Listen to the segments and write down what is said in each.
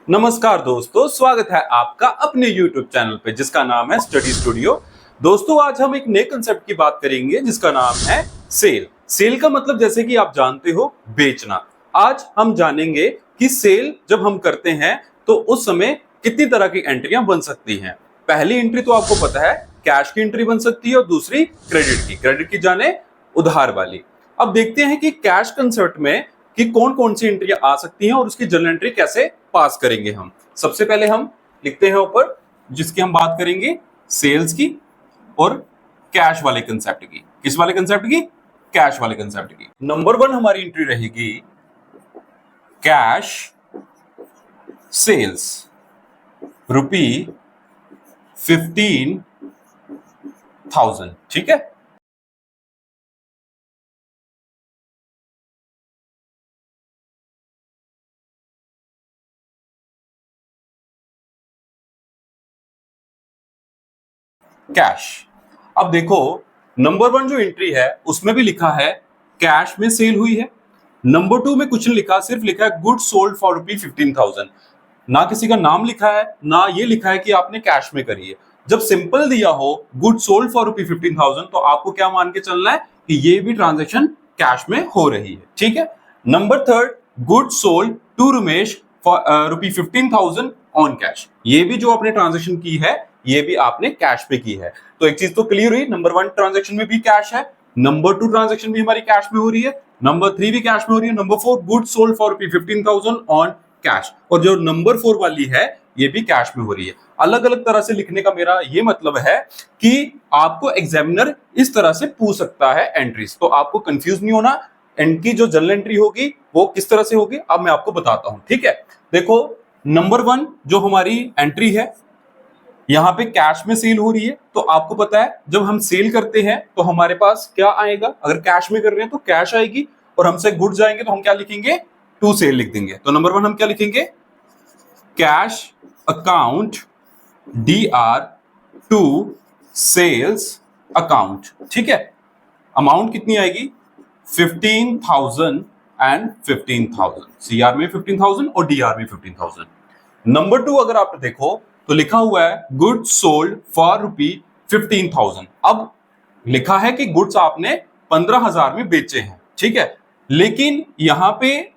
नमस्कार दोस्तों, स्वागत है आपका अपने YouTube चैनल पे जिसका नाम है स्टडी स्टूडियो। दोस्तों, आज हम एक नए कंसेप्ट की बात करेंगे जिसका नाम है सेल। सेल का मतलब जैसे कि आप जानते हो बेचना। आज हम जानेंगे कि सेल जब हम करते हैं तो उस समय कितनी तरह की एंट्रियां बन सकती हैं। पहली एंट्री तो आपको पता है कैश की एंट्री बन सकती है और दूसरी क्रेडिट की जाने उधार वाली। अब देखते हैं कि कैश कंसेप्ट में कि कौन कौन सी एंट्री आ सकती हैं और उसकी जर्नल एंट्री कैसे पास करेंगे हम। सबसे पहले हम लिखते हैं ऊपर जिसकी हम बात करेंगे सेल्स की और कैश वाले कंसेप्ट की। किस वाले कंसेप्ट की? कैश वाले कंसेप्ट की। नंबर 1 हमारी एंट्री रहेगी कैश सेल्स ₹15,000। ठीक है, कैश। अब देखो, नंबर 1 जो एंट्री है उसमें भी लिखा है कैश में सेल हुई है। नंबर 2 में कुछ नहीं लिखा, सिर्फ लिखा है गुड सोल्ड फॉर ₹15,000। ना किसी का नाम लिखा है ना ये लिखा है कि आपने कैश में करी है। जब सिंपल दिया हो गुड सोल्ड फॉर ₹15,000 तो आपको क्या मान के चलना है कि ये भी ट्रांजेक्शन कैश में हो रही है। ठीक है। Number 3, good sold to Ramesh for ₹15,000 on cash. ये भी जो आपने ट्रांजेक्शन की है ये भी आपने कैश पे की है। तो एक चीज तो क्लियर हुई, नंबर 1 ट्रांजेक्शन में भी कैश है, नंबर 2 ट्रांजेक्शन भी हमारी कैश में हो रही है, नंबर 3 भी कैश में हो रही है, number 4 good sold for ₹15,000 on cash, और जो नंबर 4 वाली है ये भी कैश में हो रही है। अलग अलग तरह से लिखने का मेरा ये मतलब है कि आपको एग्जामिनर इस तरह से पूछ सकता है एंट्रीज, तो आपको कंफ्यूज नहीं होना। इनकी जो जर्नल एंट्री होगी वो किस तरह से होगी अब मैं आपको बताता हूं। ठीक है, देखो नंबर 1 जो हमारी एंट्री है यहाँ पे कैश में सेल हो रही है, तो आपको पता है जब हम सेल करते हैं तो हमारे पास क्या आएगा। अगर कैश में कर रहे हैं तो कैश आएगी, और हमसे गुड्स जाएंगे तो हम क्या लिखेंगे? टू सेल लिख देंगे। तो नंबर 1 हम क्या लिखेंगे? Cash account DR to sales account. ठीक है, अमाउंट कितनी आएगी? 15,000 एंड 15,000। CR में 15,000 और DR में 15,000। नंबर 2 अगर आप देखो तो लिखा हुआ है गुड्स सोल्ड फॉर ₹15,000। अब लिखा है कि गुड्स आपने 15,000 में बेचे हैं। ठीक है, लेकिन यहां पे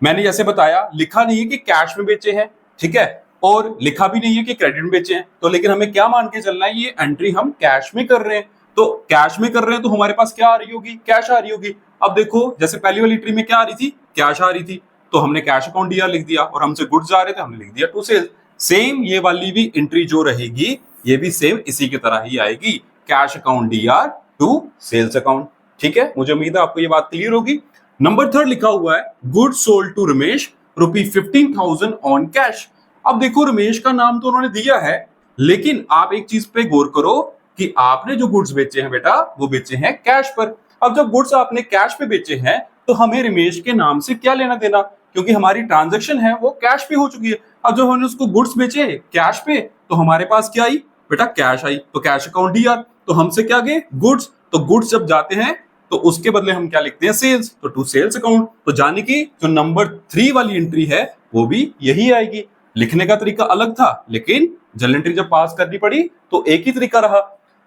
मैंने जैसे बताया लिखा नहीं है कि कैश में बेचे हैं। ठीक है, और लिखा भी नहीं है कि क्रेडिट में बेचे हैं। तो लेकिन हमें क्या मान के चलना है, ये एंट्री हम कैश में कर रहे हैं। तो कैश में कर रहे हैं तो हमारे पास क्या आ रही होगी? कैश आ रही होगी। अब देखो जैसे पहली वाली एंट्री में क्या आ रही थी? कैश आ रही थी, तो हमने कैश अकाउंट DR लिख दिया, और हमसे गुड्स आ रहे थे हमने लिख दिया टू सेल्स। सेम ये वाली भी एंट्री जो रहेगी ये भी सेम इसी की तरह ही आएगी, cash account DR to sales account. ठीक है, मुझे उम्मीद है आपको ये बात क्लियर होगी। नंबर 3 लिखा हुआ है goods sold to Ramesh ₹15,000 on cash. अब देखो रमेश का नाम तो उन्होंने दिया है, लेकिन आप एक चीज पे गौर करो कि आपने जो गुड्स बेचे हैं बेटा वो बेचे हैं कैश पर। अब जब गुड्स आपने कैश पे बेचे हैं तो हमें रमेश के नाम से क्या लेना देना, क्योंकि हमारी ट्रांजैक्शन है वो कैश पे हो चुकी है। अब जब हमने उसको गुड्स बेचे कैश पे तो हमारे पास क्या आई बेटा? कैश आई, तो कैश अकाउंट DR। तो हमसे क्या गए? गुड्स। तो गुड्स जब जाते हैं तो उसके बदले हम क्या लिखते हैं? सेल्स। तो टू सेल्स अकाउंट। तो जाने की जो नंबर 3 वाली एंट्री है वो भी यही आएगी। लिखने का तरीका अलग था लेकिन जर्नल एंट्री जब पास करनी पड़ी तो एक ही तरीका रहा।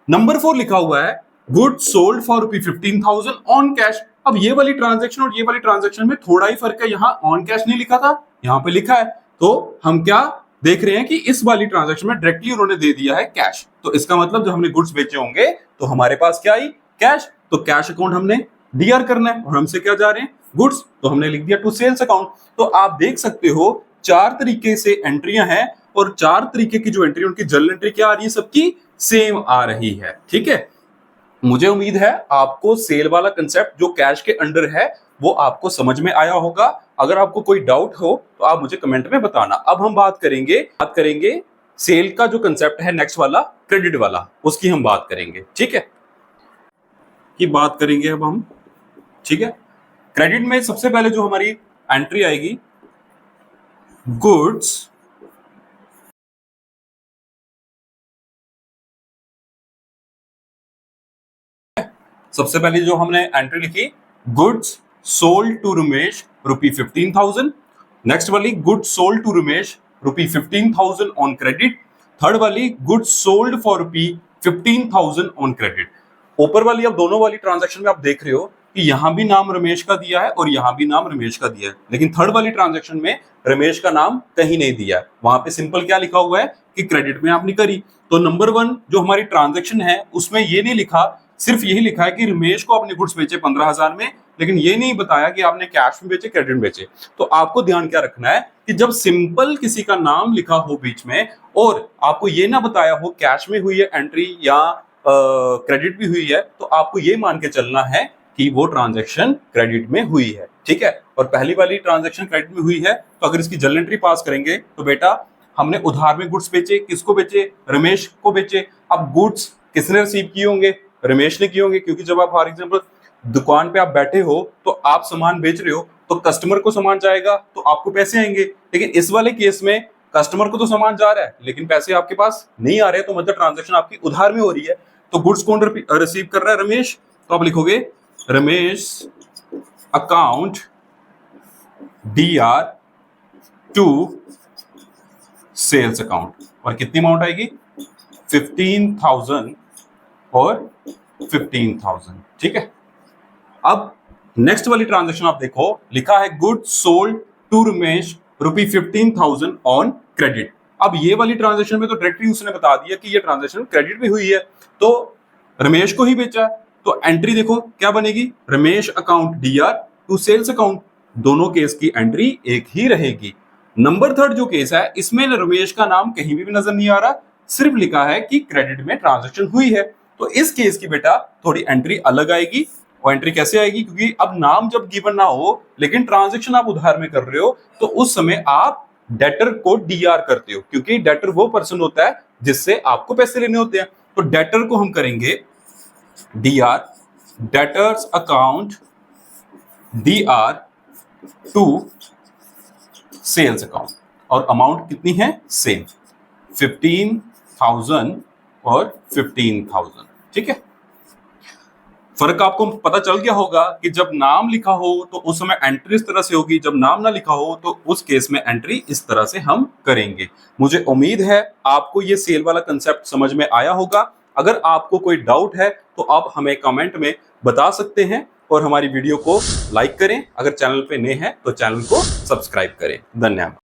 नंबर 4 लिखा हुआ है good sold for ₹15,000 on cash. अब ये वाली ट्रांजैक्शन और ये वाली ट्रांजैक्शन में थोड़ा ही फर्क है, यहाँ ऑन कैश नहीं लिखा था, यहाँ पे लिखा है। तो हम क्या देख रहे हैं कि इस वाली ट्रांजैक्शन में डायरेक्टली उन्होंने दे दिया है कैश। तो इसका मतलब जब हमने गुड्स बेचे होंगे तो हमारे पास क्या आई? कैश। तो कैश अकाउंट हमने DR करना है, और हमसे क्या जा रहे हैं? गुड्स। तो हमने लिख दिया टू सेल्स अकाउंट। तो आप देख सकते हो 4 तरीके से एंट्रियां हैं, और 4 तरीके की जो एंट्री उनकी जर्नल एंट्री क्या आ रही है? सबकी सेम आ रही है। ठीक है, मुझे उम्मीद है आपको सेल वाला कंसेप्ट जो कैश के अंडर है वो आपको समझ में आया होगा। अगर आपको कोई डाउट हो तो आप मुझे कमेंट में बताना। अब हम बात करेंगे सेल का जो कंसेप्ट है नेक्स्ट वाला, क्रेडिट वाला, उसकी हम बात करेंगे। ठीक है, की बात करेंगे अब हम। ठीक है, क्रेडिट में सबसे पहले जो हमारी एंट्री आएगी गुड्स सबसे पहले जो हमने एंट्री लिखी goods sold to Ramesh ₹15,000 next वाली goods sold to Ramesh ₹15,000 on credit. Third वाली goods sold for ₹15,000 on credit. ऊपर वाली अब दोनों वाली ट्रांजैक्शन में आप देख रहे हो कि यहां भी नाम रमेश का दिया है और यहां भी नाम रमेश का दिया है, लेकिन थर्ड वाली ट्रांजैक्शन में रमेश का नाम कहीं नहीं दिया है। वहां पे सिंपल क्या लिखा हुआ है कि क्रेडिट में आपने करी। तो नंबर 1 जो हमारी ट्रांजैक्शन है उसमें ये नहीं लिखा, सिर्फ यही लिखा है कि रमेश को आपने गुड्स बेचे 15,000 में, लेकिन ये नहीं बताया कि आपने कैश में बेचे क्रेडिट में बेचे। तो आपको ध्यान क्या रखना है कि जब सिंपल किसी का नाम लिखा हो बीच में और आपको ये ना बताया हो कैश में हुई है एंट्री या क्रेडिट भी हुई है, तो आपको ये मान के चलना है कि वो ट्रांजैक्शन क्रेडिट में हुई है, ठीक है। और पहली वाली ट्रांजैक्शन क्रेडिट में हुई है, तो अगर इसकी जर्नल एंट्री पास करेंगे तो बेटा हमने उधार में गुड्स बेचे, किसको बेचे? रमेश को बेचे। अब गुड्स किसने रिसीव किए होंगे? रमेश ने किए होंगे, क्योंकि जब आप फॉर एग्जाम्पल दुकान पे आप बैठे हो तो आप सामान बेच रहे हो, तो कस्टमर को सामान जाएगा तो आपको पैसे आएंगे। लेकिन इस वाले केस में कस्टमर को तो सामान जा रहा है लेकिन पैसे आपके पास नहीं आ रहे, तो मतलब ट्रांजैक्शन आपकी उधार में हो रही है। तो गुड्स कौन रिसीव कर रहा है? रमेश। तो आप लिखोगे Ramesh account DR to sales account, और कितनी अमाउंट आएगी? 15,000 और 15,000, ठीक है। अब नेक्स्ट वाली ट्रांजैक्शन आप देखो, लिखा है goods sold to Ramesh ₹15,000 on credit. अब ये वाली ट्रांजैक्शन में तो डायरेक्टली उसने बता दिया कि ये ट्रांजैक्शन क्रेडिट में हुई है, तो रमेश को ही बेचा। तो एंट्री देखो क्या बनेगी? Ramesh account DR to sales account. दोनों केस की एंट्री एक ही रहेगी। नंबर 3 जो केस है इसमें रमेश का नाम कहीं भी नजर नहीं आ रहा, सिर्फ लिखा है कि क्रेडिट में ट्रांजैक्शन हुई है। तो इस केस की बेटा थोड़ी एंट्री अलग आएगी। और एंट्री कैसे आएगी? क्योंकि अब नाम जब गिवन ना हो लेकिन ट्रांजैक्शन आप उधार में कर रहे हो, तो उस समय आप डेटर को DR करते हो, क्योंकि डेटर वो पर्सन होता है जिससे आपको पैसे लेने होते हैं। तो डेटर को हम करेंगे DR, debtors account DR to sales account, और अमाउंट कितनी है? सेम, 15,000 और 15,000, ठीक है। फर्क आपको पता चल गया होगा कि जब नाम लिखा हो तो उस समय एंट्री इस तरह से होगी, जब नाम ना लिखा हो तो उस केस में एंट्री इस तरह से हम करेंगे। मुझे उम्मीद है आपको ये सेल वाला कंसेप्ट समझ में आया होगा। अगर आपको कोई डाउट है तो आप हमें कमेंट में बता सकते हैं, और हमारी वीडियो को लाइक करें। अगर चैनल पे नए हैं तो चैनल को सब्सक्राइब करें। धन्यवाद।